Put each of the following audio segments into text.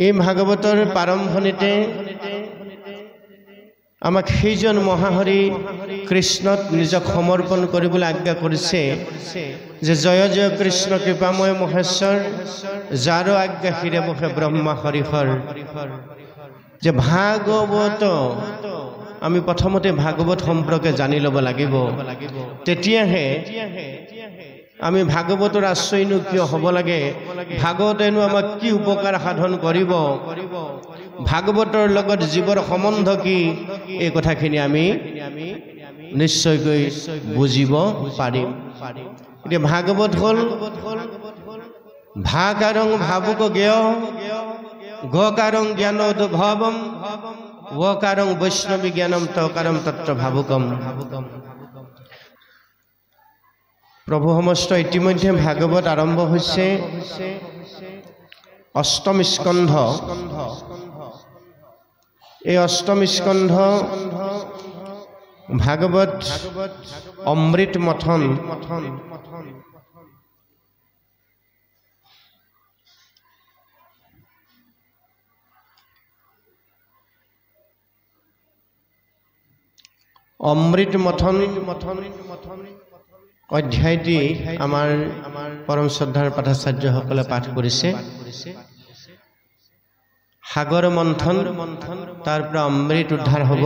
এই ভাগৱতৰ প্ৰাৰম্ভণিতে আমাক সেইজন মহাহৰি কৃষ্ণত নিজক সমৰ্পণ কৰিবলৈ আজ্ঞা কৰিছে যে জয় জয় কৃষ্ণ কৃপাময় মহেশ্বৰ যাৰ আজ্ঞা শিৰে মুখে ব্ৰহ্মা হৰিহৰ। যে ভাগৱত আমি প্ৰথমতে ভাগৱত সম্পৰ্কে জানি ল'ব লাগিব, তেতিয়াহে আমি ভাগৱতৰ আশ্ৰয়নো কিয় হ'ব লাগে, ভাগৱতেনো আমাক কি উপকাৰ সাধন কৰিব, ভাগৱতৰ লগত জীৱৰ সম্বন্ধ কি, এই কথাখিনি আমি নিশ্চয়কৈ বুজিব পাৰিম। এতিয়া ভাগৱত হ'ল ভাকাৰং ভাবুক জ্ঞেয় গকাৰং জ্ঞানোদ্ভৱম ওকাৰং বৈষ্ণৱী জ্ঞানম তকাৰম তত্ৰ ভাবুকম। প্ৰভু সমস্ত ইতিমধ্যে ভাগৱত আৰম্ভ হৈছে অষ্টম স্কন্ধ। এই অষ্টম স্কন্ধ ভাগৱত অমৃত মথন। অমৃত মথন অধ্যায়টি আমাৰ পৰম শ্ৰদ্ধাৰ পাঠাচাৰ্যসকলে পাঠ কৰিছে। সাগৰ মন্থন, তাৰ পৰা অমৃত উদ্ধাৰ হ'ব।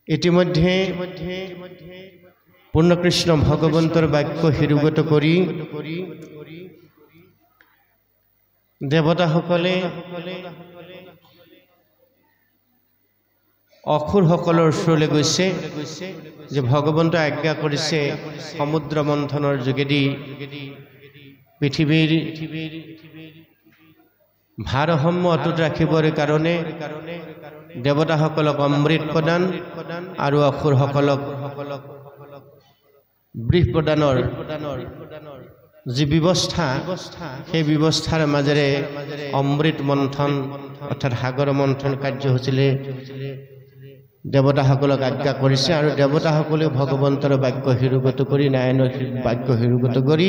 ইতিমধ্যে পূৰ্ণকৃষ্ণ ভগৱন্তৰ বাক্য হৃদয়গত কৰি দেৱতাসকলে অসুৰসকলৰ ওচৰলৈ গৈছে যে ভগৱন্তই আজ্ঞা কৰিছে সমুদ্ৰ মন্থনৰ যোগেদি পৃথিৱীৰ ভাৰসাম্য অটুট ৰাখিবৰ কাৰণে দেৱতাসকলক অমৃত প্ৰদান আৰু অসুৰসকলক বৃহ প্ৰদানৰ যি ব্যৱস্থা, সেই ব্যৱস্থাৰ মাজেৰে অমৃত মন্থন অৰ্থাৎ সাগৰ মন্থন কাৰ্যসূচীৰে দেৱতাসকলক আজ্ঞা কৰিছে। আৰু দেৱতাসকলে ভগৱন্তৰ বাক্য হৃদয়গত কৰি নাৰায়ণৰ বাক্য হৃদয়গত কৰি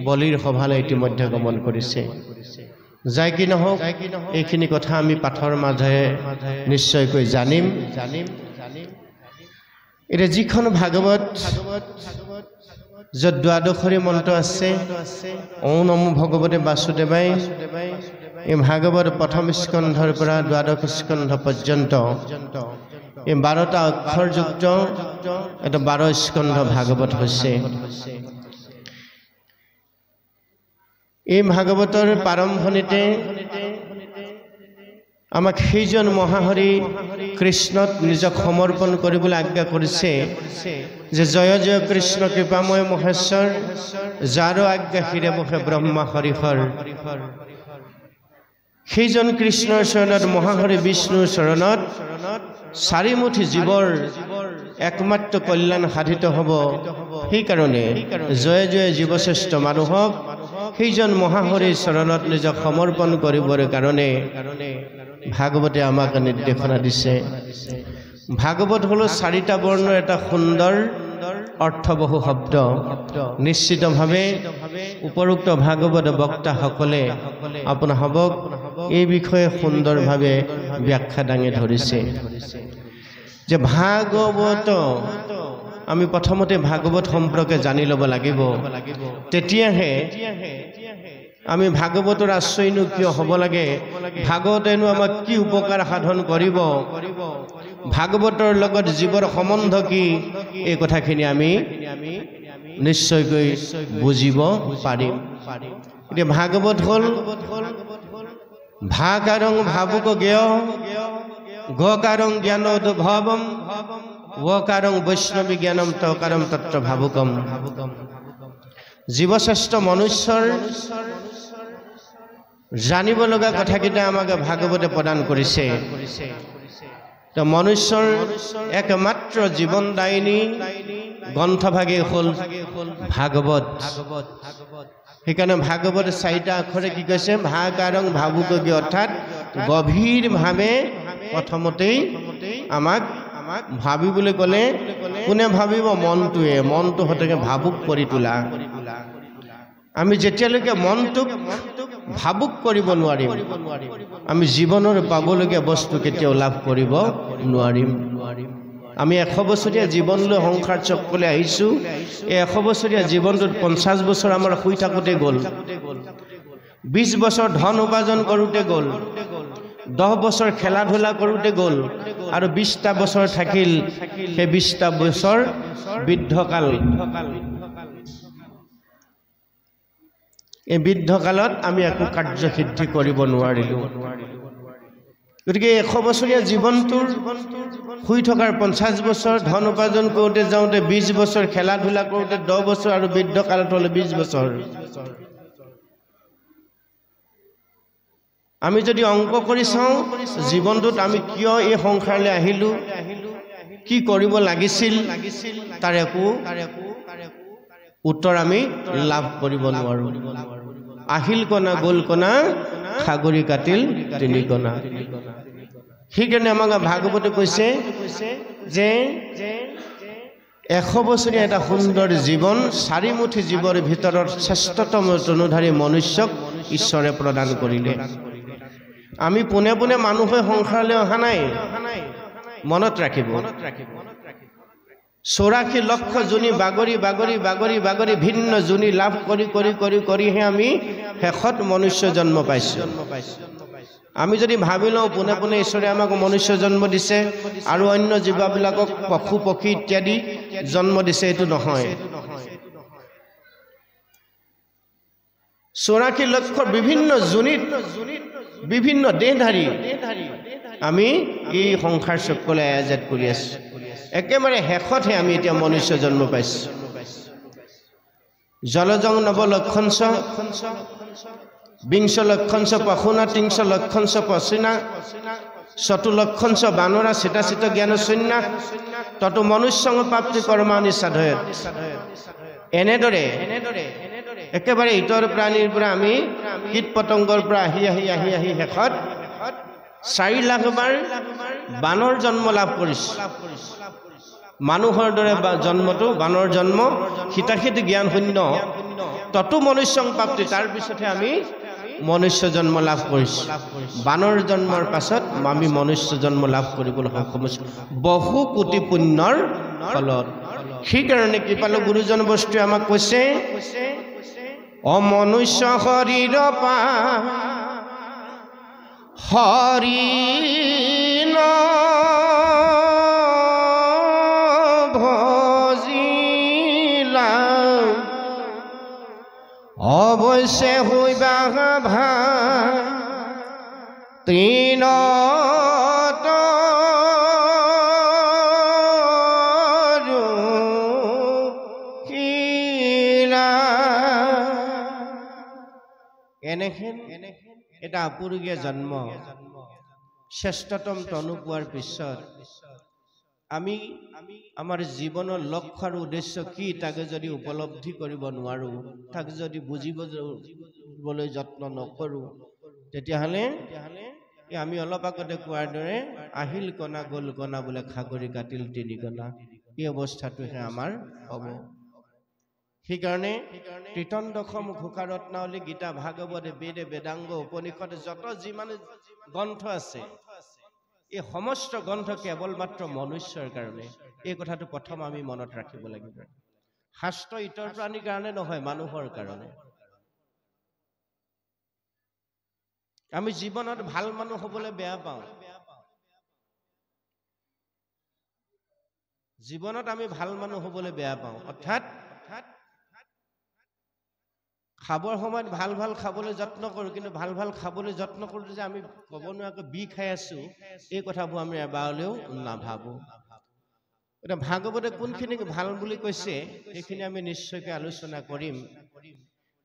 বলিৰ সভালৈ ইতিমধ্যে গমন কৰিছে। যায় কি নহওক, এইখিনি কথা আমি পাঠৰ মাজেৰে নিশ্চয়কৈ জানিম। এতিয়া যিখন ভাগৱত য'ত দ্বাদশৰী মন্ত্ৰ আছে ঔ নমো ভগৱতে বাসুদেৱাই, এই ভাগৱত প্ৰথম স্কন্ধৰ পৰা দ্বাদশ স্কন্ধ পৰ্যন্ত এই 12টা অক্ষৰযুক্ত এটা 12 স্কন্ধ ভাগৱত হৈছে। এই ভাগৱতৰ প্ৰাৰম্ভণিতে আমাক সেইজন মহাহৰি কৃষ্ণত নিজক সমৰ্পণ কৰিবলৈ আজ্ঞা কৰিছে যে জয় জয় কৃষ্ণ কৃপাময় মহেশ্বৰ যাৰ আজ্ঞা শিৰে মুখে ব্ৰহ্মা হৰিহৰ। সেইজন কৃষ্ণৰ চৰণত, মহাহৰি বিষ্ণুৰ চৰণত চাৰিমুঠি জীৱৰ একমাত্ৰ কল্যাণ সাধিত হ'ব। সেইকাৰণে জয় জয় জীৱশ্ৰেষ্ঠ মানুহক সেইজন মহাহৰিৰ চৰণত নিজক সমৰ্পণ কৰিবৰ কাৰণে ভাগৱতে আমাক নিৰ্দেশনা দিছে। ভাগৱত হ'ল 4টা বৰ্ণৰ এটা সুন্দৰ অৰ্থবহু শব্দ। নিশ্চিতভাৱে উপৰোক্ত ভাগৱত বক্তাসকলে আপোনালোকক এই বিষয়ে সুন্দৰভাৱে ব্যাখ্যা দাঙি ধৰিছে যে ভাগৱত আমি প্ৰথমতে ভাগৱত সম্পৰ্কে জানি ল'ব লাগিব, তেতিয়াহে আমি ভাগৱতৰ আশ্ৰয়নো কিয় হ'ব লাগে, ভাগৱতেনো আমাক কি উপকাৰ সাধন কৰিব, ভাগৱতৰ লগত জীৱৰ সম্বন্ধ কি, এই কথাখিনি আমি নিশ্চয়কৈ বুজিব পাৰিম। এতিয়া ভাগৱত হ'ল ভাকাৰং ভাবুক জ্ঞেয় গকাৰং জ্ঞানোদ্ভৱম ওকাৰং বৈষ্ণৱী জ্ঞানম তকাৰম তত্ৰ ভাবুকম। জীৱশ্ৰেষ্ঠ মনুষ্যৰ জানিব লগা কথাকেইটা আমাক ভাগৱতে প্ৰদান কৰিছে। তো মনুষ্যৰ একমাত্ৰ জীৱনদায়িনী গ্ৰন্থভাগে হ'ল ভাগৱত। সেইকাৰণে ভাগৱত 4টা আখৰে কি কৈছে, ভাকাৰং ভাবুক জ্ঞেয়, অৰ্থাৎ গভীৰভাৱে প্ৰথমতেই আমাক ভাবিবলৈ ক'লে কোনে ভাবিব, মনটোৱে। মনটো হতেকে ভাবুক কৰি তোলা। আমি যেতিয়ালৈকে মনটোক ভাবুক কৰিব নোৱাৰিম আমি জীৱনৰ পাবলগীয়া বস্তু কেতিয়াও লাভ কৰিব নোৱাৰিম আমি 100 বছৰীয়া জীৱনলৈ সংসাৰ চক্ৰলৈ আহিছো এই 100 বছৰীয়া জীৱনটোত 50 বছৰ আমাৰ শুই থাকোতে গ'ল 20 বছৰ ধন উপাৰ্জন কৰোতে গ'ল 10 বছৰ খেলা ধূলা কৰোতে গ'ল আৰু 20টা বছৰ থাকিল সেই 20টা বছৰ বৃদ্ধকাল এই বৃদ্ধকালত আমি একো কাৰ্যসিদ্ধি কৰিব নোৱাৰিলো গতিকে 100 বছৰীয়া জীৱনটোৰ শুই থকাৰ 50 বছৰ ধন উপাৰ্জন কৰোতে যাওঁতে 20 বছৰ খেলা ধূলা কৰোতে 10 বছৰ আৰু বৃদ্ধকালত হলে 20 বছৰ আমি যদি অংক কৰি চাওঁ জীৱনটোত আমি কিয় এই সংসাৰলৈ আহিলো কি কৰিব লাগিছিল তাৰ একো উত্তৰ আমি লাভ কৰিব নোৱাৰো আহিল কণা গ'ল কণা খাগৰি কাটিল তিনি কণা সেইকাৰণে আমাক ভাগৱতে কৈছে যে 100 বছৰীয়া এটা সুন্দৰ জীৱন চাৰিমুঠি জীৱৰ ভিতৰত শ্ৰেষ্ঠতম তনুধাৰী মনুষ্যক ঈশ্বৰে প্ৰদান কৰিলে আমি পোনে পোনে মানুহ হৈ সংসাৰলৈ অহা নাই মনত ৰাখিব 84 লক্ষ জুনি বাগৰি বাগৰি বাগৰি বাগৰি ভিন্ন জুনি লাভ কৰি কৰি কৰি কৰিহে আমি শেষত মনুষ্য জন্ম পাইছো আমি যদি ভাবি লওঁ পোনে পোনে ঈশ্বৰে আমাক মনুষ্য জন্ম দিছে আৰু অন্য জীৱাবিলাকক পশু পক্ষী ইত্যাদি জন্ম দিছে এইটো নহয় 84 লক্ষৰ বিভিন্ন জুনিত বিভিন্ন দেহধাৰী আমি এই সংসাৰ চক্ৰলৈ আয়োজন কৰি আছো একেবাৰে শেষতহে আমি এতিয়া মনুষ্য জন্ম পাইছো জলজং নৱ লক্ষণস বিংশ লক্ষণস পশুনা ত্ৰিংশ লক্ষণস পচিনা শতু লক্ষণস বানৰা চিতাচিত জ্ঞান শূন্য ততো মনুষ্যং প্ৰাপ্তি কৰ্মাণি সাধয়ত এনেদৰে একেবাৰে ইতৰ প্ৰাণীৰ পৰা আমি কীট পতংগৰ পৰা আহি আহি আহি আহি শেষত 4 লাখ বাৰ বানৰ জন্ম লাভ কৰিছে মানুহৰ দৰে জন্মটো বানৰ জন্ম হিতাহিত জ্ঞান শূন্য ততো মনুষ্যং প্ৰাপ্তি তাৰ পিছতহে আমি মনুষ্য জন্ম লাভ কৰিছো বানৰ জন্মৰ পাছত আমি মনুষ্য জন্ম লাভ কৰিবলৈ সক্ষম হৈছো বহু কোটি পুণ্যৰ ফলত সেইকাৰণে কৃপালু গুৰুজন বস্তুৱে আমাক কৈছে অমনুষ্য শৰীৰ পা হৰি ভজিলা অৱশ্যে হইবা ভা তৃণ এনেহেন এটা আপুৰুগীয়া জন্ম শ্ৰেষ্ঠতম তনু পোৱাৰ পিছত আমি আমাৰ জীৱনৰ লক্ষ্য আৰু উদ্দেশ্য কি তাকে যদি উপলব্ধি কৰিব নোৱাৰো তাক যদি বুজিবলৈ যত্ন নকৰো তেতিয়াহ'লে আমি অলপ আগতে কোৱাৰ দৰে আহিল কণা গ'ল কণা বোলে খাগৰি কাটিল তিনি কণা এই অৱস্থাটোহে আমাৰ হ'ব সেইকাৰণে কীৰ্তন দশম ঘোষা ৰত্নাৱলী গীতা ভাগৱত বেদ বেদাংগ উপনিষদ যত যিমান গ্ৰন্থ আছে এই সমস্ত গ্ৰন্থ কেৱল মাত্ৰ মনুষ্যৰ কাৰণে এই কথাটো প্ৰথম আমি মনত ৰাখিব লাগিব শাস্ত্ৰ ইতৰ প্ৰাণীৰ কাৰণে নহয় মানুহৰ কাৰণে আমি জীৱনত ভাল মানুহ হ'বলৈ বেয়া পাওঁ জীৱনত আমি ভাল মানুহ হ'বলৈ বেয়া পাওঁ অৰ্থাৎ খাবৰ সময়ত ভাল ভাল খাবলৈ যত্ন কৰো কিন্তু ভাল ভাল খাবলৈ যত্ন কৰো যে আমি ক'ব নোৱাৰাকৈ বি খাই আছো এই কথাবোৰ আমি এবাৰলৈও নাভাবো এটা ভাগৱতে কোনখিনি ভাল বুলি কৈছে এইখিনি আমি নিশ্চয়কৈ আলোচনা কৰিম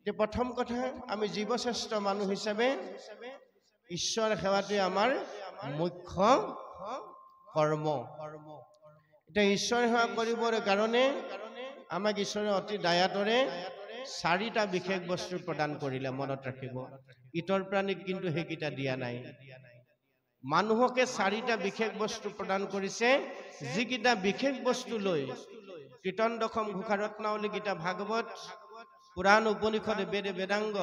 যে প্ৰথম কথা আমি জীৱশ্ৰেষ্ঠ মানুহ হিচাপে ঈশ্বৰ সেৱাটোৱে আমাৰ মুখ্য কৰ্ম এটা ঈশ্বৰ সেৱা কৰিবৰ কাৰণে আমাক ঈশ্বৰে অতি দয়াৰে 4টা বিশেষ বস্তু প্ৰদান কৰিলে মনত ৰাখিব ইতৰ প্ৰাণীক কিন্তু সেইকেইটা দিয়া নাই মানুহকে 4টা বিশেষ বস্তু প্ৰদান কৰিছে যিকেইটা বিশেষ বস্তু লৈ কীৰ্তন দশম ঘোষা ৰত্নাৱলী গীতা ভাগৱত পুৰাণ উপনিষদ বেদ বেদাংগ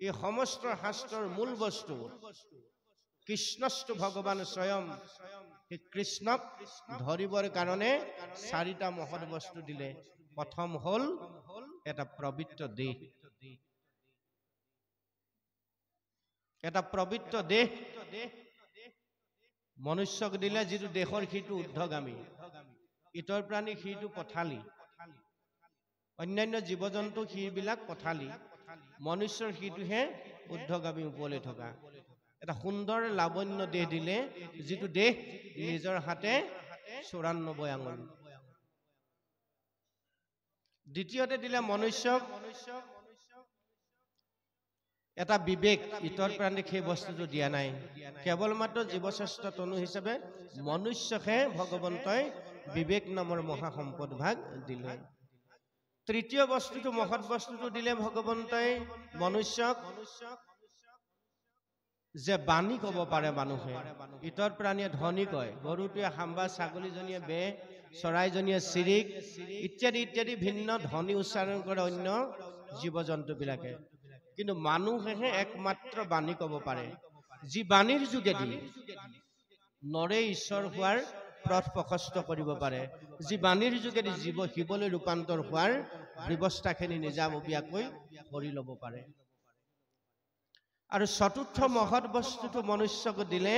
এই সমস্ত শাস্ত্ৰৰ মূল বস্তু কৃষ্ণস্তু ভগৱান স্বয়ং। কৃষ্ণক ধৰিবৰ কাৰণে 4টা মহৎ বস্তু দিলে। প্ৰথম হ'ল এটা পবিত্ৰ দেহ, এটা পবিত্ৰ দেহ মনুষ্যক দিলে, যিটো দেহৰ সিটো ঊৰ্ধ্বগামী, ইতৰ প্ৰাণী সিটো পথালি, অন্যান্য জীৱ জন্তু সিবিলাক পথালি, মনুষ্যৰ সিটোহে ঊৰ্ধ্বগামী ওপৰলৈ থকা এটা সুন্দৰ লাৱণ্য দেহ দিলে, যিটো দেহ নিজৰ হাতে 94 আঙুল। দ্বিতীয়তে দিলে মনুষ্যক এটা বিবেক, ইতৰ প্ৰাণীক সেই বস্তুটো দিয়া নাই। কেৱল মাত্ৰ জীৱশ্ৰেষ্ঠ তনু হিচাপে মনুষ্যকে ভগৱন্তই বিবেক নামৰ মহা সম্পদ ভাগ দিলে। তৃতীয় বস্তুটো মহৎ বস্তুটো দিলে ভগৱন্তই মনুষ্যক, যে বাণী ক'ব পাৰে মানুহে। ইতৰ প্ৰাণীয়ে ধ্বনি কয়, গৰুটোৱে হাম্বা, ছাগলীজনীয়ে বে, চৰাইজনীয়ে চিৰিক ইত্যাদি ইত্যাদি ভিন্ন ধ্বনি উচ্চাৰণ কৰে অন্য জীৱ জন্তুবিলাকে। কিন্তু মানুহেহে একমাত্ৰ বাণী ক'ব পাৰে, যি বাণীৰ যোগেদি নৰে ঈশ্বৰ হোৱাৰ পথ প্ৰশস্ত কৰিব পাৰে, যি বাণীৰ যোগেদি জীৱ শিৱলৈ ৰূপান্তৰ হোৱাৰ ব্যৱস্থাখিনি নিজাববীয়াকৈ কৰি ল'ব পাৰে। আৰু চতুৰ্থ মহৎ বস্তুটো মনুষ্যক দিলে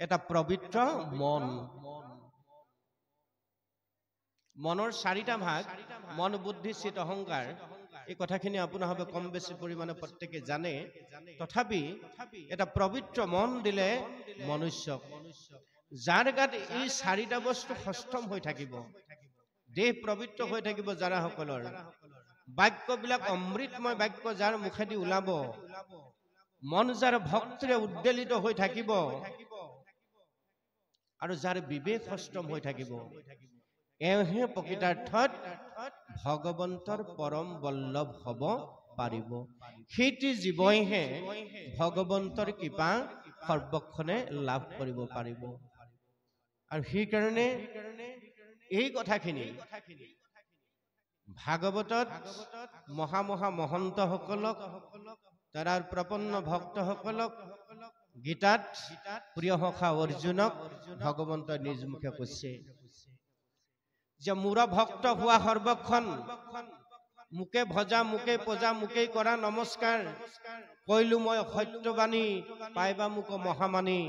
এটা পবিত্ৰ মন। মনৰ 4টা ভাগ, মন, বুদ্ধি, চিত, অহংকাৰ। এই কথাখিনি আপোনালোকে কম বেছি পৰিমাণে প্ৰত্যেকে জানে। তথাপি এটা পবিত্ৰ মন দিলে মনুষ্যক, যাৰ গাত এই 4টা বস্তু সষ্টম হৈ থাকিব, দেহ পবিত্ৰ হৈ থাকিব, যাৰা সকলৰ বাক্যবিলাক অমৃতময় বাক্য যাৰ মুখেদি ওলাব, মন যাৰ ভক্তিৰে উদ্বেলিত হৈ থাকিব, আৰু যাৰ বিবেক সষ্টম হৈ থাকিব, এওঁহে প্ৰকৃতাৰ্থত ভগৱন্তৰ পৰম বল্লভ হ'ব পাৰিব। সেইটো জীৱইহে ভগৱন্তৰ কৃপা সৰ্বক্ষণে লাভ কৰিব পাৰিব। আৰু সেইকাৰণে এই কথাখিনি ভাগৱতত মহা মহন্তসকলক, তাৰ প্ৰপন্ন ভক্তসকলক, গীতাত প্ৰিয় সখা অৰ্জুনক ভগৱন্তই নিজ মুখে কৈছে যে মোৰ ভক্ত হোৱা সৰ্বক্ষণ, মোকে ভজা, মোকে পজা, মোকেই কৰা নমস্কাৰ, কৈলো মই সত্যবাণী, পাইবা মোক মহামানী,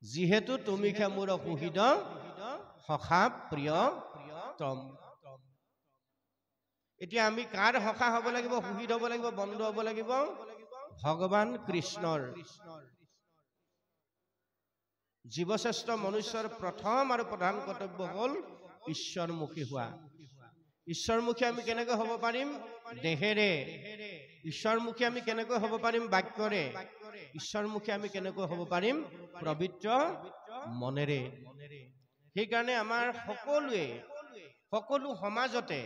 যিহেতু তুমিকে মোৰ সুহৃদ সখা প্ৰিয় তম। এতিয়া আমি কাৰ সখা হ'ব লাগিব, সুহৃদ হ'ব লাগিব, বন্ধু হ'ব লাগিব? ভগৱান কৃষ্ণৰ। জীৱশ্ৰেষ্ঠ মনুষ্যৰ প্ৰথম আৰু প্ৰধান কৰ্তব্য হ'ল ঈশ্বৰমুখী হোৱা। ঈশ্বৰমুখী আমি কেনেকৈ হ'ব পাৰিম? দেহেৰে। ঈশ্বৰমুখী আমি কেনেকৈ হ'ব পাৰিম? বাক্যৰে। ঈশ্বৰমুখী আমি কেনেকৈ হ'ব পাৰিম? পবিত্ৰ মনেৰে। সেইকাৰণে আমাৰ সকলোৱে, সকলো সমাজতে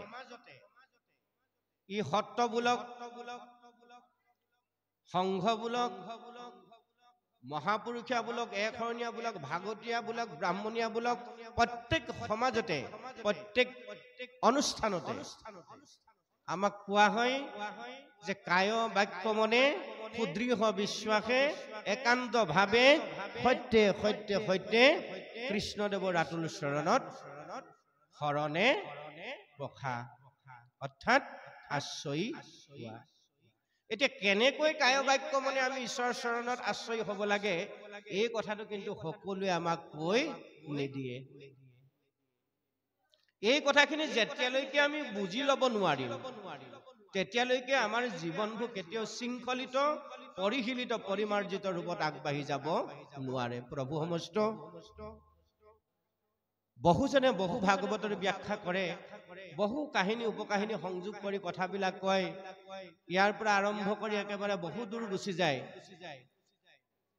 ই সত্ৰবোলক, সংঘবোলক, মহাপুৰুষীয়া বোলক, একশৰণীয়া বোলক, ভাগৱতীয়া বোলক, ব্ৰাহ্মণীয়া বোলক, প্ৰত্যেক সমাজতে, প্ৰত্যেক অনুষ্ঠানতে আমাক কোৱা হয় যে কায় বাক্য মনে সুদৃঢ় বিশ্বাসে একান্ত ভাৱে সত্যে সত্যে সত্যে কৃষ্ণদেৱৰ আতুল চৰণত শৰণে প্ৰখা, অৰ্থাৎ আশ্ৰয়ী হোৱা। এতিয়া কেনেকৈ কায় বাক্য মনে আমি ঈশ্বৰৰ চৰণত আশ্ৰয়ী হ'ব লাগে, এই কথাটো কিন্তু সকলোৱে আমাক কৈ নিদিয়ে। এই কথাখিনি যেতিয়ালৈকে আমি বুজি ল'ব নোৱাৰিম, তেতিয়ালৈকে আমাৰ জীৱনবোৰ কেতিয়াও শৃংখলিত, পৰিশীলিত, পৰিমাৰ্জিত ৰূপত আগবাঢ়ি যাব নোৱাৰে। প্ৰভু সমস্ত বহুজনে বহু ভাগৱতৰ ব্যাখ্যা কৰে, বহু কাহিনী উপকাহিনী সংযোগ কৰি কথাবিলাক কয়, ইয়াৰ পৰা আৰম্ভ কৰি একেবাৰে বহু দূৰ গুচি যায়।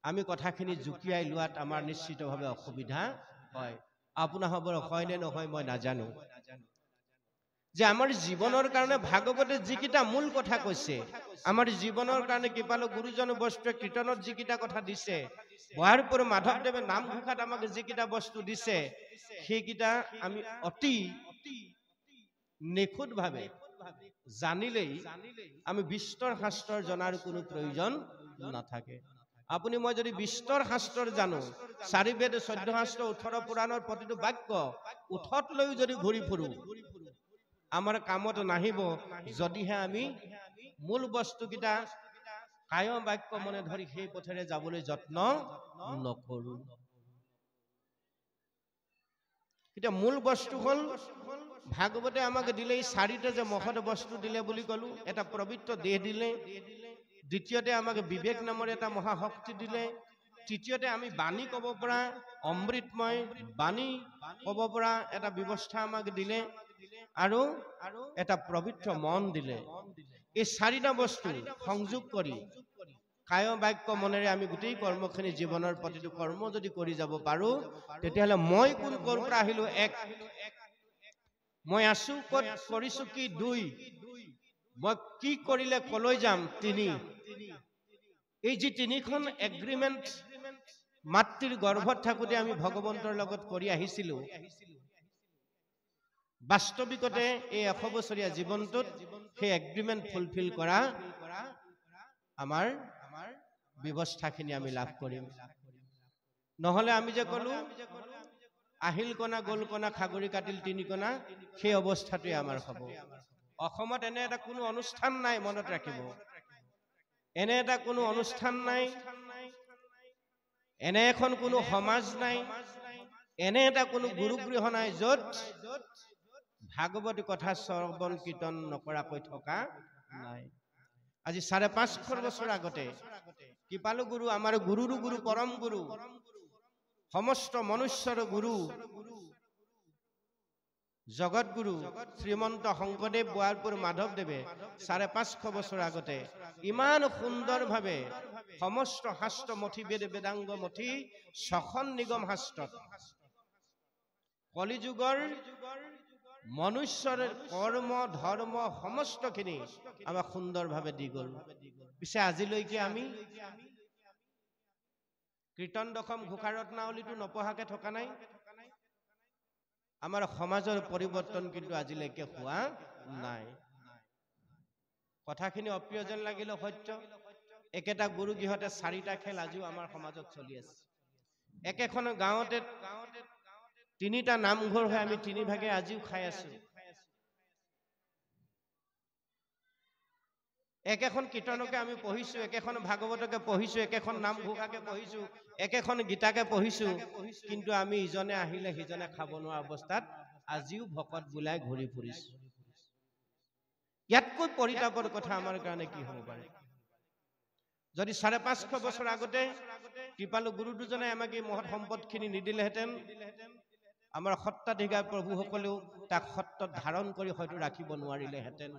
আমি কথাখিনি জুকিয়াই লোৱাত আমাৰ নিশ্চিতভাৱে অসুবিধা হয়। আপোনালোকৰ হয় নে নহয় মই নাজানো। যে আমাৰ জীৱনৰ কাৰণে ভাগৱতে যিকেইটা মূল কথা কৈছে, আমাৰ জীৱনৰ কাৰণে কৃপালু গুৰুজন বৈষ্ণৱে কীৰ্তনত যিকেইটা কথা দিছে, বহাৰপুৰ মাধৱদেৱে নামঘোষাত আমাক যিকেইটা বস্তু দিছে, সেইকেইটা আমি অতি নিখুঁতভাৱে জানিলেই আমি বিস্তৰ শাস্ত্ৰৰ জনাৰ কোনো প্ৰয়োজন নাথাকে। আপুনি মই যদি বিস্তৰ শাস্ত্ৰৰ জানো, 4 বেদ 14 শাস্ত্ৰ 18 পুৰাণৰ প্ৰতিটো বাক্য উঠত লৈ যদি ঘূৰি ফুৰো, আমাৰ কামত নাহিব যদিহে আমি মূল বস্তুকেইটা কায় বাক্য মনে ধৰি সেই পথেৰে যাবলৈ যত্ন নকৰো। এতিয়া মূল বস্তু হল ভাগৱতে আমাক দিলে এই 4টা যে মহৎ বস্তু দিলে বুলি কলো, এটা পবিত্ৰ দেহ দিলে, দ্বিতীয়তে আমাক বিবেক নামৰ এটা মহাশক্তি দিলে, তৃতীয়তে আমি বাণী ক'ব পৰা অমৃতময় বাণী ক'ব পৰা এটা ব্যৱস্থা আমাক দিলে, আৰু এটা পবিত্ৰ মন দিলে। এই 4টা বস্তু সংযোগ কৰি কায় বাক্য মনেৰে আমি গোটেই কৰ্মখিনি জীৱনৰ প্ৰতিটো কৰ্ম যদি কৰি যাব পাৰো, তেতিয়াহ'লে মই কোন ক'ৰ পৰা আহিলো 1, মই আছো ক'ত কৰিছো কি 2, মই কি কৰিলে কলৈ যাম 3। এই যে 3খন এগ্ৰিমেণ্ট মাতৃৰ গৰ্ভত থাকোতে আমি ভগৱন্তৰ লগত কৰি আহিছিলো, বাস্তৱিকতে এই 100 বছৰীয়া জীৱনটোত সেই এগ্ৰিমেণ্ট ফুলফিল কৰা আমাৰ ব্যৱস্থাখিনি আমি লাভ কৰিম। নহলে আমি যে কলো আহিল কণা গল কণা খাগৰি কাটিল 3 কণা, সেই অৱস্থাটোৱে আমাৰ হ'ব। অসমত এনে এটা কোনো অনুষ্ঠান নাই, মনত ৰাখিব, এনে এটা কোনো অনুষ্ঠান নাই, এনে এখন কোনো সমাজ নাই, এনে এটা কোনো গুৰুগৃহ নাই য'ত ভাগৱতী কথা শ্ৰৱণ কীৰ্তন নকৰাকৈ থকা নাই। আজি 550 বছৰ আগতে কৃপালু গুৰু, আমাৰ গুৰুৰো গুৰু, পৰম গুৰু, সমস্ত মনুষ্যৰ গুৰু, জগত গুৰু শ্ৰীমন্ত শংকৰদেৱ বোৱালপুৰ মাধৱদেৱে 550 বছৰ আগতে ইমান সুন্দৰভাৱে সমস্ত শাস্ত্ৰ মথি বেদ বেদাংগ মথি 6খন নিগম শাস্ত্ৰত কলিযুগৰ মনুষ্যৰ কৰ্ম ধৰ্ম সমস্তখিনি আমাক সুন্দৰভাৱে দি গ'ল। পিছে আজিলৈকে আমি কীৰ্তন দশম ঘোষাৰত্নাৱলীটো নপঢ়াকে থকা নাই। আমাৰ সমাজৰ পৰিৱৰ্তন কিন্তু আজিলৈকে হোৱা নাই। কথাখিনি অপ্ৰিয় যেন লাগিলে সত্য। একেটা গুৰু গৃহতে 4টা খেল আজিও আমাৰ সমাজত চলি আছে। একেখন গাঁৱতে 3টা নামঘৰ হৈ আমি 3 ভাগে আজিও খাই আছো। একেখন কীৰ্তনকে আমি পঢ়িছো, একেখন ভাগৱতকে পঢ়িছো, একেখন নাম ঘোষাকে পঢ়িছো, একেখন গীতাকে পঢ়িছো, কিন্তু আমি ইজনে আহিলে সিজনে খাব নোৱাৰা অৱস্থাত আজিও ভকত বুলাই ঘূৰি ফুৰিছো। ইয়াতকৈ পৰিতাপৰ কথা আমাৰ কাৰণে কি হ'ব পাৰে? যদি 550 বছৰ আগতে কৃপালু গুৰু দুজনে আমাক এই মহৎ সম্পদখিনি নিদিলেহেঁতেন, আমাৰ সত্ৰাধিকাৰ প্ৰভুসকলেও তাক সত্ৰত ধাৰণ কৰি হয়তো ৰাখিব নোৱাৰিলেহেঁতেন।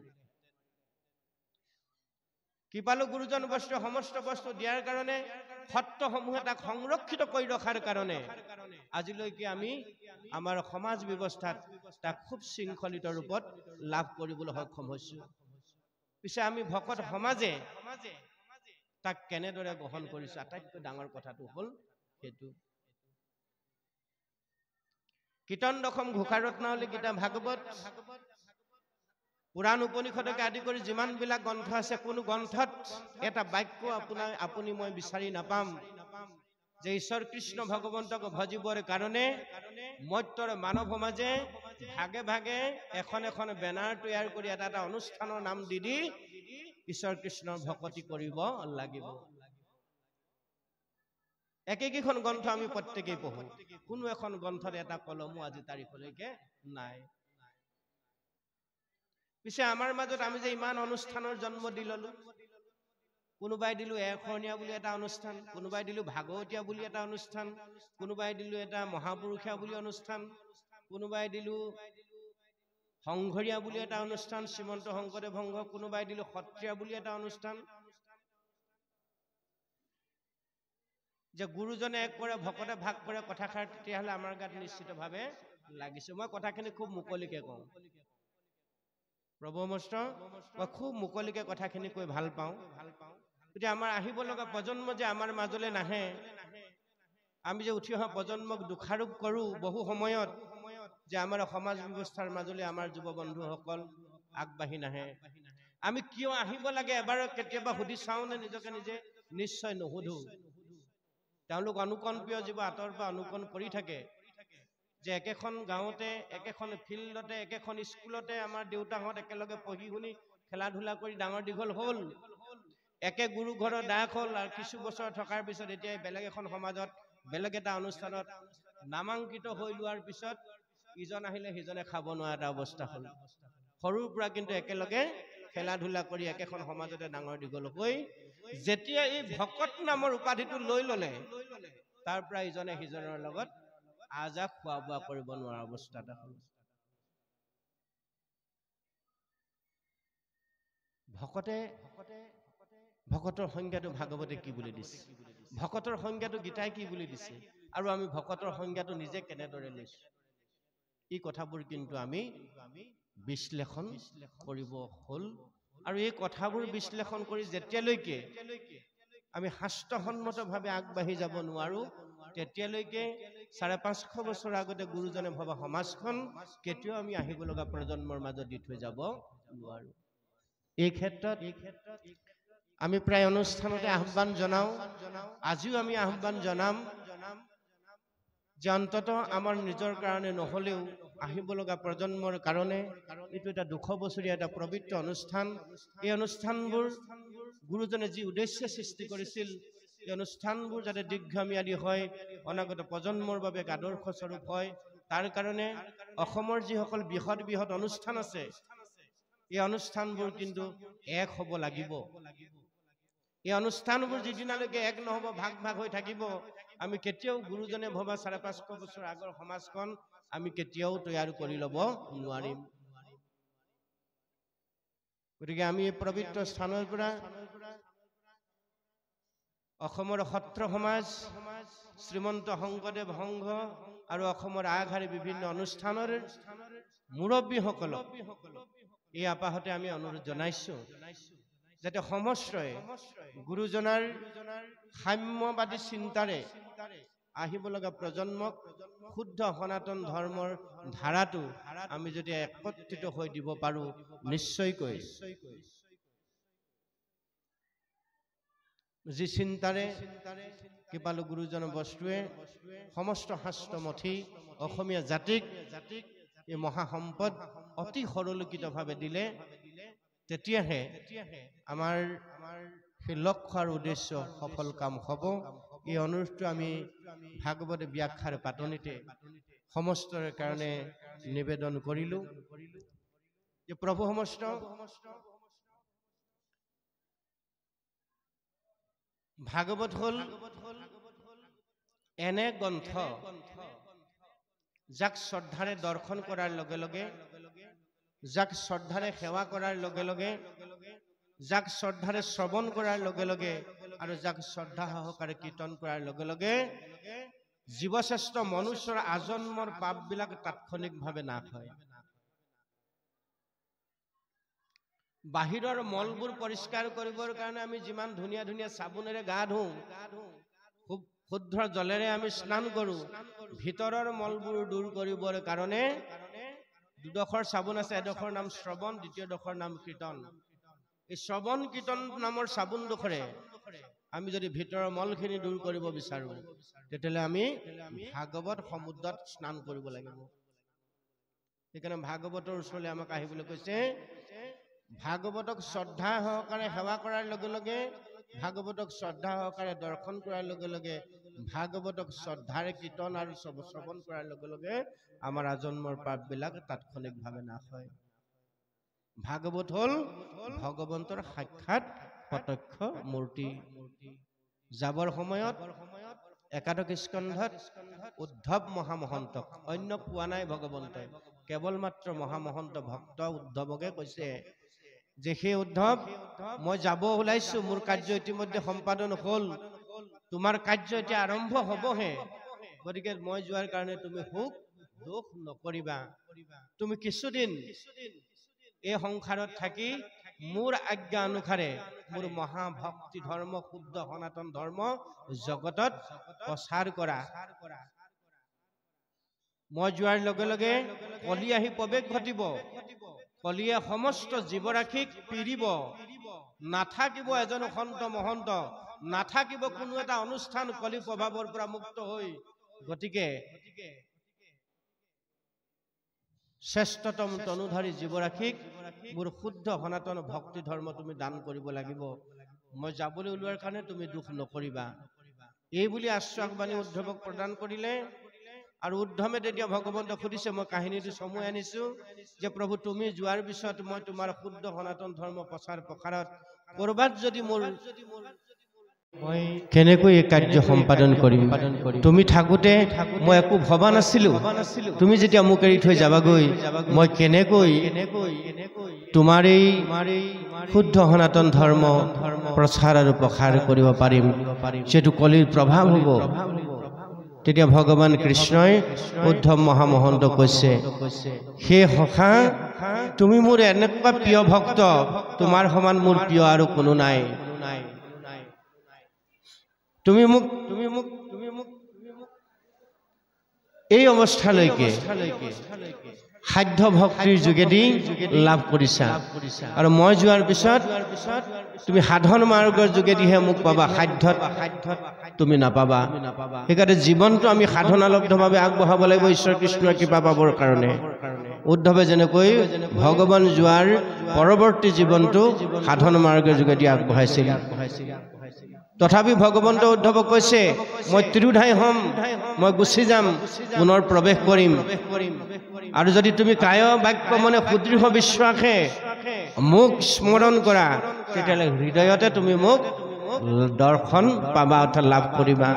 কৃপালু গুৰুজন বস্তু সমস্ত বস্তু দিয়াৰ কাৰণে, সত্ৰসমূহে তাক সংৰক্ষিত কৰি ৰখাৰ কাৰণে আজিলৈকে আমি আমাৰ সমাজ ব্যৱস্থাত তাক খুব শৃংখলিত ৰূপত লাভ কৰিবলৈ সক্ষম হৈছো। পিছে আমি ভকত সমাজে তাক কেনেদৰে গ্ৰহণ কৰিছো, আটাইতকৈ ডাঙৰ কথাটো হ'ল সেইটো। কীৰ্তন দশম ঘোষাৰত্নাৱলী গীতা ভাগৱত পুৰাণ উপনিষদকে আদি কৰি যিমানবিলাক গ্ৰন্থ আছে, কোনো গ্ৰন্থত এটা বাক্য আপুনি মই বিচাৰি নাপাম যে ঈশ্বৰ কৃষ্ণ ভগৱন্তক ভজিবৰ কাৰণে মৰ্ত্যৰ মানৱ সমাজে ভাগে ভাগে এখন এখন বেনাৰ তৈয়াৰ কৰি এটা এটা অনুষ্ঠানৰ নাম দি দি ঈশ্বৰ কৃষ্ণৰ ভকতি কৰিব লাগিব। একেকেইখন গ্ৰন্থ আমি প্ৰত্যেকেই পঢ়ো, কোনো এখন গ্ৰন্থত এটা কলমো আজি তাৰিখলৈকে নাই। পিছে আমাৰ মাজত আমি যে ইমান অনুষ্ঠানৰ জন্ম দি ললো, কোনোবাই দিলো এশৰণীয়া বুলি এটা অনুষ্ঠান, কোনোবাই দিলো ভাগৱতীয়া বুলি এটা অনুষ্ঠান, কোনোবাই দিলো এটা মহাপুৰুষীয়া বুলি অনুষ্ঠান, কোনোবাই দিলো সংঘৰীয়া বুলি এটা অনুষ্ঠান, শ্ৰীমন্ত শংকৰদেৱ সংঘ, কোনোবাই দিলো সত্ৰীয়া বুলি এটা অনুষ্ঠান। যে গুৰুজনে এক কৰে ভকতে ভাগ কৰে কথাষাৰ তেতিয়াহ'লে আমাৰ গাত নিশ্চিতভাৱে লাগিছে। মই কথাখিনি খুব মুকলিকে কওঁ, প্ৰভু মস্ত মই খুব মুকলিকে কথাখিনি কৈ ভাল পাওঁ। এতিয়া আমাৰ আহিব লগা প্ৰজন্ম যে আমাৰ মাজলৈ নাহে, আমি যে উঠি অহা প্ৰজন্মক দোষাৰোপ কৰো বহু সময়ত যে আমাৰ সমাজ ব্যৱস্থাৰ মাজলৈ আমাৰ যুৱ বন্ধুসকল আগবাঢ়ি নাহে। আমি কিয় আহিব লাগে এবাৰ কেতিয়াবা সুধি চাওঁনে নিজকে নিজে? নিশ্চয় নুসুধো। তেওঁলোক অনুকণ প্ৰিয় জীৱ আঁতৰ পৰা অনুকণ কৰি থাকে যে একেখন গাঁৱতে, একেখন ফিল্ডতে, একেখন স্কুলতে আমাৰ দেউতাহঁত একেলগে পঢ়ি শুনি খেলা ধূলা কৰি ডাঙৰ দীঘল হ'ল, একে গুৰু ঘৰৰ দাস হ'ল, আৰু কিছু বছৰ থকাৰ পিছত এতিয়া বেলেগ এখন সমাজত বেলেগ এটা অনুষ্ঠানত নামাংকিত হৈ লোৱাৰ পিছত ইজন আহিলে সিজনে খাব নোৱাৰা এটা অৱস্থা হ'ল। সৰুৰ পৰা কিন্তু একেলগে খেলা ধূলা কৰি একেখন সমাজতে ডাঙৰ দীঘল হৈ যেতিয়া এই ভকত নামৰ উপাধিটো লৈ ল'লে, তাৰ পৰা ইজনে সিজনৰ লগত আজা খোৱা বোৱা কৰিব নোৱাৰা অৱস্থা এটা হ'ল। ভকতৰ সংজ্ঞাটো ভাগৱতে কি বুলি দিছে, ভকতৰ সংজ্ঞাটো গীতাই কি বুলি দিছে, আৰু আমি ভকতৰ সংজ্ঞাটো নিজে কেনেদৰে লৈছো, এই কথাবোৰ কিন্তু আমি বিশ্লেষণ কৰিব হ'ল। আৰু এই কথাবোৰ বিশ্লেষণ কৰি যেতিয়ালৈকে আমি শাস্ত্ৰসন্মতভাৱে আগবাঢ়ি যাব নোৱাৰো, তেতিয়ালৈকে ৫৫০ বছৰ আগতে গুৰুজনে ভবা সমাজখন কেতিয়াও আমি আহিব লগা প্ৰজন্মৰ মাজত দি থৈ যাব নোৱাৰো। এই ক্ষেত্ৰত আমি প্ৰায় অনুষ্ঠানতে আহ্বান জনাও, আজিও আমি আহ্বান জনাম যে অন্তত আমাৰ নিজৰ কাৰণে নহলেও আহিব লগা প্ৰজন্মৰ কাৰণে এইটো এটা ২০০ বছৰীয়া এটা পবিত্ৰ অনুষ্ঠান। এই অনুষ্ঠানবোৰ গুৰুজনে যি উদ্দেশ্যে সৃষ্টি কৰিছিল, এই অনুষ্ঠানবোৰ যাতে দীৰ্ঘম্যাদী হয়, অনাগত প্ৰজন্মৰ বাবে এক আদৰ্শ স্বৰূপ হয়, তাৰ কাৰণে অসমৰ যিসকল বৃহৎ বৃহৎ অনুষ্ঠান আছে, এই অনুষ্ঠানবোৰ কিন্তু এক হ'ব লাগিব। এই অনুষ্ঠানবোৰ যিদিনালৈকে এক নহ'ব, ভাগ ভাগ হৈ থাকিব, আমি কেতিয়াও গুৰুজনে ভবা ৫৫০ বছৰ আগৰ সমাজখন আমি কেতিয়াও তৈয়াৰ কৰি ল'ব নোৱাৰিম। গতিকে আমি এই পবিত্ৰ স্থানৰ পৰা অসমৰ সত্ৰ সমাজ, শ্ৰীমন্ত শংকৰদেৱ সংঘ আৰু অসমৰ আগশাৰী বিভিন্ন অনুষ্ঠানৰ মুৰব্বীসকলক এই আপাহতে আমি অনুৰোধ জনাইছো যাতে সমষ্টই গুৰুজনাৰ সাম্যবাদী চিন্তাৰে আহিব লগা প্ৰজন্মক শুদ্ধ সনাতন ধৰ্মৰ ধাৰাটো আমি যদি একত্ৰিত হৈ দিব পাৰো, নিশ্চয়কৈ যি চিন্তাৰে কৃপালু গুৰুজন বস্তুৱে সমস্ত শাস্ত্ৰমথি অসমীয়া জাতিক এই মহাসম্পদ অতি সৰলীকৃতভাৱে দিলে, তেতিয়াহে আমাৰ সেই লক্ষ্য আৰু উদ্দেশ্য সফল কাম হ'ব। এই অনুৰোধটো আমি ভাগৱত ব্যাখ্যাৰ পাতনিতে সমষ্টৰ কাৰণে নিবেদন কৰিলো যে প্ৰভু সমস্ত ভাগৱত হ'ল এনে গ্ৰন্থ যাক শ্ৰদ্ধাৰে দৰ্শন কৰাৰ লগে লগে, যাক শ্ৰদ্ধাৰে সেৱা কৰাৰ লগে লগে, যাক শ্ৰদ্ধাৰে শ্ৰৱণ কৰাৰ লগে লগে আৰু যাক শ্ৰদ্ধা সহকাৰে কীৰ্তন কৰাৰ লগে লগে জীৱশ্ৰেষ্ঠ মনুষ্যৰ আজন্মৰ পাপবিলাক তাৎক্ষণিকভাৱে নাশ হয়। বাহিৰৰ মলবোৰ পৰিষ্কাৰ কৰিবৰ কাৰণে আমি যিমান ধুনীয়া ধুনীয়া চাবোনেৰে গা ধুওঁ, খুব শুদ্ধ জলেৰে আমি স্নান কৰো, ভিতৰৰ মলবোৰ দূৰ কৰিবৰ কাৰণে দুডোখৰ চাবোন আছে, এডোখৰ নাম শ্ৰৱণ, দ্বিতীয়ডোখৰ নাম কীৰ্তন। এই শ্ৰৱণ কীৰ্তন নামৰ চাবোনডোখৰে আমি যদি ভিতৰৰ মলখিনি দূৰ কৰিব বিচাৰো, তেতিয়াহ'লে আমি ভাগৱত সমুদ্ৰত স্নান কৰিব লাগিব। সেইকাৰণে ভাগৱতৰ ওচৰলৈ আমাক আহিবলৈ কৈছে। ভাগৱতক শ্ৰদ্ধা সহকাৰে সেৱা কৰাৰ লগে লগে, ভাগৱতক শ্ৰদ্ধা সহকাৰে দৰ্শন কৰাৰ লগে লগে, ভাগৱতক শ্ৰদ্ধাৰে কীৰ্তন আৰু শ্ৰৱণ কৰাৰ লগে লগে আমাৰ আজন্মৰ পাপবিলাক তাৎক্ষণিকভাৱে নাশ হয়। ভাগৱত হ'ল ভগৱন্তৰ সাক্ষাৎ প্ৰত্যক্ষ মূৰ্তি। যাবৰ সময়ত একাদশ স্কন্ধত উদ্ধৱ মহামহন্তক, অন্য পোৱা নাই ভগৱন্তই, কেৱল মাত্ৰ মহামহন্ত ভক্ত উদ্ধৱকে কৈছে যে সেই উদ্ধৱ, মই যাব ওলাইছো, মোৰ কাৰ্য ইতিমধ্যে সম্পাদন হ'ল, তোমাৰ কাৰ্য এতিয়া আৰম্ভ হ'বহে, গতিকে মই যোৱাৰ কাৰণে তুমি সুখ দুখ নকৰিবা, তুমি কিছুদিন এই সংসাৰত থাকি মোৰ আজ্ঞা অনুসাৰে মোৰ মহাভক্তি ধৰ্ম, শুদ্ধ সনাতন ধৰ্ম জগতত প্ৰচাৰ কৰা। মই যোৱাৰ লগে লগে কলি আহি প্ৰৱেশ ঘটিব, কলিয়ে সমস্ত জীৱৰাশিক পিৰিব, নাথাকিব এজন সন্ত মহন্ত, নাথাকিব কোনো এটা অনুষ্ঠান কলি প্ৰভাৱৰ পৰা মুক্ত হৈ। গতিকে শ্ৰেষ্ঠতম তনুধাৰী জীৱৰাশিক মোৰ শুদ্ধ সনাতন ভক্তি ধৰ্ম তুমি দান কৰিব লাগিব। মই যাবলৈ ওলোৱাৰ কাৰণে তুমি দুখ নকৰিবা, এই বুলি আশ্বাসবাণী উদ্ধৱক প্ৰদান কৰিলে। আৰু উদ্ধৱে তেতিয়া ভগৱন্তক সুধিছে, মই কাহিনীটো চমুৱাই আনিছো যে প্ৰভু তুমি যোৱাৰ পিছত মই তোমাৰ শুদ্ধ সনাতন ধৰ্ম প্ৰসাৰত কৰবাত যদি মোৰ মই কেনেকৈ এই কাৰ্য সম্পাদন কৰিম। তুমি থাকোঁতে মই একো ভবা নাছিলো, তুমি যেতিয়া মোক এৰি থৈ যাবাগৈ মই কেনেকৈ তোমাৰ এই শুদ্ধ সনাতন ধৰ্ম প্ৰচাৰ আৰু প্ৰসাৰ কৰিব পাৰিম, যিহেতু কলিৰ প্ৰভাৱ হ'ব। তেতিয়া ভগৱান কৃষ্ণই উদ্ধৱ মহামহন্তক কৈছে, হে সখা, তুমি মোৰ এনেকুৱা প্ৰিয় ভক্ত, তোমাৰ সমান মোৰ প্ৰিয় আৰু কোনো নাই। তুমি মোক এই অৱস্থালৈকে সাধ্য ভক্তিৰ যোগেদি লাভ কৰিছা, আৰু মই যোৱাৰ পিছত তুমি সাধন মাৰ্গৰ যোগেদিহে মোক পাবা, সাধ্যত তুমি নাপাবা। সেইকাৰণে জীৱনটো আমি সাধনালব্ধভাৱে আগবঢ়াব লাগিব ঈশ্বৰ কৃষ্ণৰ কৃপা পাবৰ কাৰণে। উদ্ধৱে যেনেকৈ ভগৱান যোৱাৰ পৰৱৰ্তী জীৱনটো সাধন মাৰ্গৰ যোগেদি আগবঢ়াইছিল, তথাপি ভগৱন্ত উদ্ধৱক কৈছে, মই ত্ৰিধাই হ'ম, মই গুচি যাম, পুনৰ প্ৰৱেশ কৰিম। আৰু যদি তুমি কায় বাক্য মনে সুদৃঢ় বিশ্বাসে মোক স্মৰণ কৰা, তেতিয়াহ'লে হৃদয়তে তুমি মোক দৰ্শন পাবা, অৰ্থাৎ লাভ কৰিবা।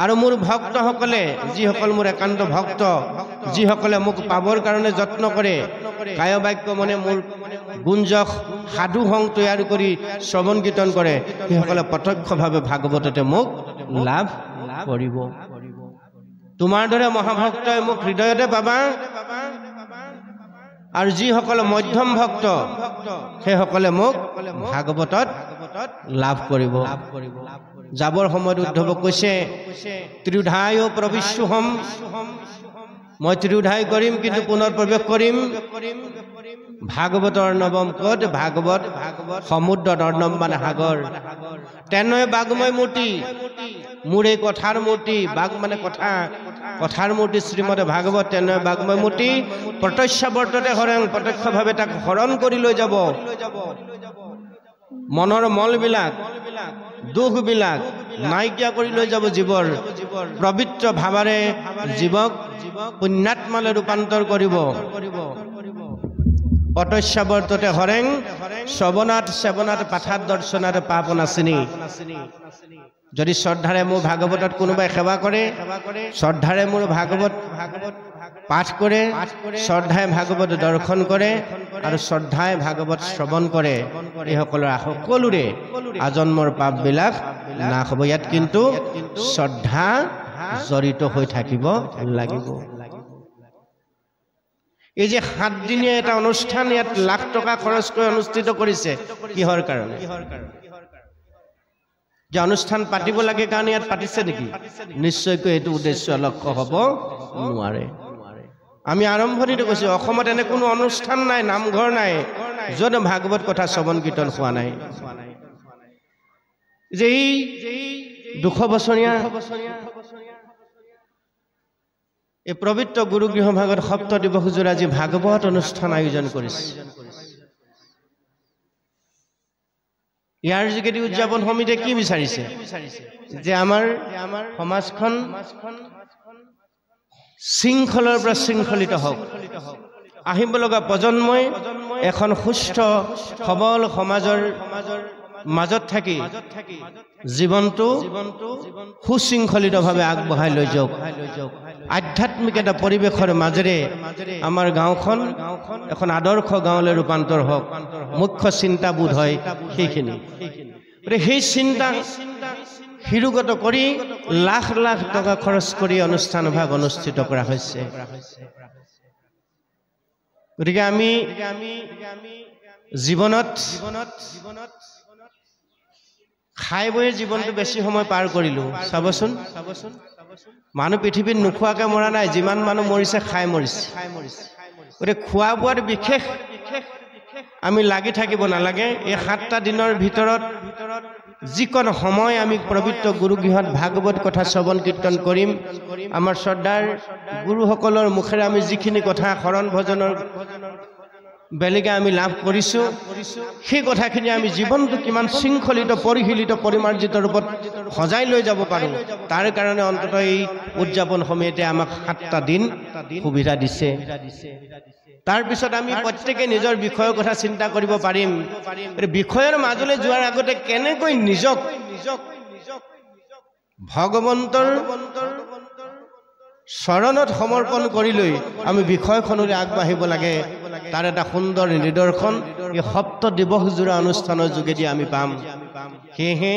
আৰু মোৰ ভক্তসকলে, যিসকল মোৰ একান্ত ভক্ত, যিসকলে মোক পাবৰ কাৰণে যত্ন কৰে, কায় বাক্য মনে মোৰ গুঞ্জক সাধু সং তৈয়াৰ কৰি শ্ৰৱণ কীৰ্তন কৰে, সেইসকলে প্ৰত্যক্ষভাৱে ভাগৱততে মোক লাভ কৰিব। তোমাৰ দৰে মহাভক্তই মোক হৃদয়তে পাবা, আৰু যিসকলে মধ্যম ভক্ত সেইসকলে মোক ভাগৱতত লাভ কৰিব। যাবৰ সময়ত উদ্ধৱক কৈছে, ত্ৰিধায় প্ৰবিশ্যহম, মই ত্ৰিধাই কৰিম কিন্তু পুনৰ প্ৰৱেশ কৰিম ভাগৱতৰ নৱম ক'ত, ভাগৱত সমুদ্ৰত, অৰ্ণৱ মানে সাগৰ। তেনেকৈ বাগময় মূৰ্তি, মোৰ এই কথাৰ মূৰ্তি, বাগ মানে কথা, কথাৰ মূৰ্তি শ্ৰীমদ ভাগৱত, তেনেকৈ বাগময় মূৰ্তি প্ৰত্যক্ষাৱৰ্ততে হৰণ, প্ৰত্যক্ষভাৱে তাক হৰণ কৰি লৈ যাব। মনৰ মলবিলাক, দুখবিলাক নাইকিয়া কৰি লৈ যাব জীৱৰ, পবিত্ৰ ভাৱেৰে জীৱক পুণ্যাত্মালৈ ৰূপান্তৰ কৰিব। প্ৰত্যক্ষাৱৰ্ততে হৰেং শ্ৰৱণাত সেৱনাত পাঠাত দৰ্শনাত পাপ নাচিনী। যদি শ্ৰদ্ধাৰে মোৰ ভাগৱতত কোনোবাই সেৱা কৰে, শ্ৰদ্ধাৰে মোৰ ভাগৱত পাঠ কৰে, শ্ৰদ্ধাই ভাগৱত দৰ্শন কৰে আৰু শ্ৰদ্ধাই ভাগৱত শ্ৰৱণ কৰে, এইসকলৰ সকলোৰে আজন্মৰ পাপবিলাক নাশ হ'ব। ইয়াত কিন্তু শ্ৰদ্ধা জড়িত হৈ থাকিব লাগিব। এই যে 7 দিনীয়া এটা অনুষ্ঠান ইয়াত লাখ টকা খৰচ কৰি অনুষ্ঠিত কৰিছে, কিহৰ কাৰণে? যে অনুষ্ঠান পাতিব লাগে কাৰণে ইয়াত পাতিছে নেকি? নিশ্চয়কৈ এইটো উদ্দেশ্য লক্ষ্য হ'ব নোৱাৰে। আমি আৰম্ভণিতে কৈছো, অসমত এনে কোনো অনুষ্ঠান নাই, নামঘৰ নাই, য'ত ভাগৱত কথা শ্ৰৱণ কীৰ্তন হোৱা নাই। যে এই 200 বছৰীয়া এই পবিত্ৰ গুৰুগৃহ ভাগত সপ্ত দিৱসজোৰা আজি ভাগৱত অনুষ্ঠান আয়োজন কৰিছে। ইয়াৰ যোগেদি উদযাপন সমিতিয়ে কি বিচাৰিছে? যে আমাৰ সমাজখন শৃংখলৰ পৰা শৃংখলিত হওক, আহিব লগা প্ৰজন্মই এখন সুস্থ সবল সমাজৰ মাজত থাকি জীৱনটো সুশৃংখলিতভাৱে আগবঢ়াই লৈ যাওক। আধ্যাত্মিক এটা পৰিৱেশৰ মাজেৰে আমাৰ গাঁওখন এখন আদৰ্শ গাঁৱলৈ ৰূপান্তৰ হওক, মুখ্য চিন্তাবোধ হয় সেইখিনি। সেই চিন্তা শিৰোগত কৰি লাখ লাখ টকা খৰচ কৰি অনুষ্ঠান ভাগ অনুষ্ঠিত কৰা হৈছে। গতিকে আমি জীৱনত খাই বৈ জীৱনটো বেছি সময় পাৰ কৰিলো। চাবচোন, মানুহ পৃথিৱীত নোখোৱাকে মৰা নাই, যিমান মানুহ মৰিছে খাই মৰিছে। গতিকে খোৱা বোৱাৰ বিশেষ আমি লাগি থাকিব নালাগে। এই 7টা দিনৰ ভিতৰত যিকোনো সময় আমি পবিত্ৰ গুৰুগৃহত ভাগৱত কথা শ্ৰৱণ কীৰ্তন কৰিম। আমাৰ শ্ৰদ্ধাৰ গুৰুসকলৰ মুখেৰে আমি যিখিনি কথা শৰণ ভজনৰ বেলেগে আমি লাভ কৰিছোঁ, সেই কথাখিনি আমি জীৱনটো কিমান শৃংখলিত পৰিশীলিত পৰিমাৰ্জিত ৰূপত সজাই লৈ যাব পাৰোঁ, তাৰ কাৰণে অন্ততঃ এই উদযাপন সমিতিয়ে আমাক 7টা দিন সুবিধা দিছে। তাৰপিছত আমি প্ৰত্যেকে নিজৰ বিষয়ৰ কথা চিন্তা কৰিব পাৰিম। বিষয়ৰ মাজলৈ যোৱাৰ আগতে কেনেকৈ নিজক ভগৱন্তৰ চৰণত সমৰ্পণ কৰি লৈ আমি বিষয়খনলৈ আগবাঢ়িব লাগে, তাৰ এটা সুন্দৰ নিদৰ্শন এই 7 দিৱস জোৰা অনুষ্ঠানৰ যোগেদি আমি পাম। সেয়েহে